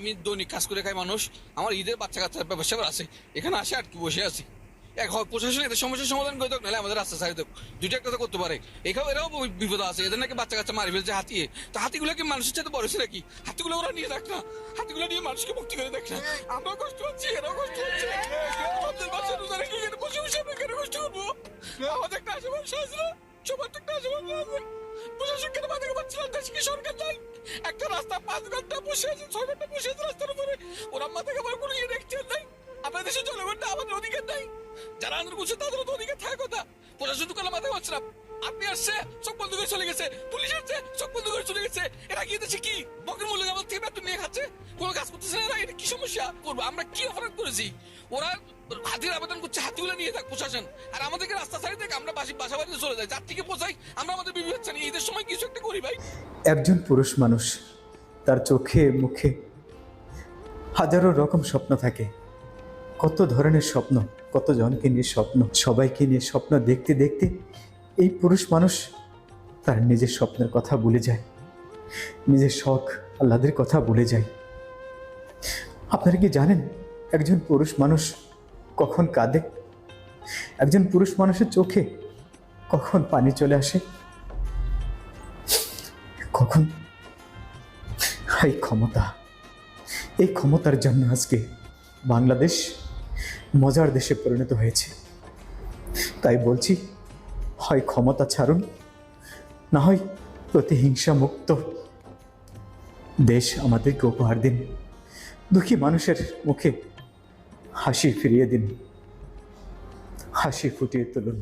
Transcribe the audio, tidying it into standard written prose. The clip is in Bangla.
আমি দৈনিক কাজ করে খাই মানুষ, আমার ঈদের বাচ্চা কাচ্চার ব্যবসা আছে, এখানে আসে আর কি বসে আছি। এক হয় প্রশাসন এদের সমস্যার সমাধান করে দেখ, নাহলে আমাদের রাস্তা ছাড়ি দেখ, দুইটা একটা তো করতে পারে। এরাও বিপদ আছে, এদের নাকি বাচ্চা কাচ্চা মারি ফেলছে হাতিয়ে, তো হাতিগুলো কি মানুষের সাথে বড় হয়েছে নাকি? হাতিগুলো ওরা নিয়ে দেখ না, হাতিগুলো নিয়ে মানুষকে মুক্তি করে দেখ না। আমরাও কষ্ট পাচ্ছি, এরাও কষ্ট হচ্ছে। আমাদের বাচ্চা রোজা রেখে এখানে বসে বসে আমরা কেন কষ্ট করবো? আমাদের একটা আশেপাশে আছে না, সবার তো একটা আশেপাশে আছে। প্রশাসন কেন মাথাকে পাচ্ছিল? দেশ কি সরকার নাই? একটা রাস্তা 5 ঘন্টা বসে আছে, 6 ঘন্টা বসে আছে রাস্তার উপরে, ওরা মাথাকে আবার কোনো ইয়ে দেখছেন নাই। আপনার দেশের জনগণটা আমাদের অধিকার নাই, যারা আন্দোলন করছে তাদেরও তো অধিকার থাকার কথা। প্রশাসন তো কোনো মাথায় পাচ্ছে না। আপনি আসছে চোখ বন্ধ করে চলে গেছে, পুলিশ আসছে চোখ বন্ধ করে চলে গেছে। এরা কি দেশে কি বকের মূল্য আমাদের থেকে বেতন নিয়ে খাচ্ছে, কোনো কাজ করতেছে না। এটা কি সমস্যা করবো? আমরা কি অপরাধ করেছি? ওরা হাতির আবেদন করছে, হাতিগুলো নিয়ে থাক প্রশাসন, আর আমাদেরকে রাস্তা ছাড়িয়ে দেখ, আমরা বাসা বাড়িতে চলে যাই, যার থেকে পৌঁছাই। আমরা আমাদের বিবি হচ্ছে না, ঈদের সময় কিছু একটা করি ভাই। একজন পুরুষ মানুষ, তার চোখে মুখে হাজারো রকম স্বপ্ন থাকে। কত ধরনের স্বপ্ন, কত জনকে নিয়ে স্বপ্ন, সবাইকে নিয়ে স্বপ্ন দেখতে দেখতে এই পুরুষ মানুষ তার নিজের স্বপ্নের কথা ভুলে যায়, নিজের শখ আহ্লাদের কথা ভুলে যায়। আপনারা কি জানেন একজন পুরুষ মানুষ কখন কাঁদে? একজন পুরুষ মানুষের চোখে কখন পানি চলে আসে? কখন? এই ক্ষমতা, এই ক্ষমতার জন্য আজকে বাংলাদেশ মজার দেশে পরিণত হয়েছে। তাই বলছি, হয় ক্ষমতা ছাড়ুন, না হয় প্রতিহিংসা মুক্ত দেশ আমাদেরকে উপহার দিন। দুঃখী মানুষের মুখে হাসি ফিরিয়ে দিন, হাসি ফুটিয়ে তুলুন।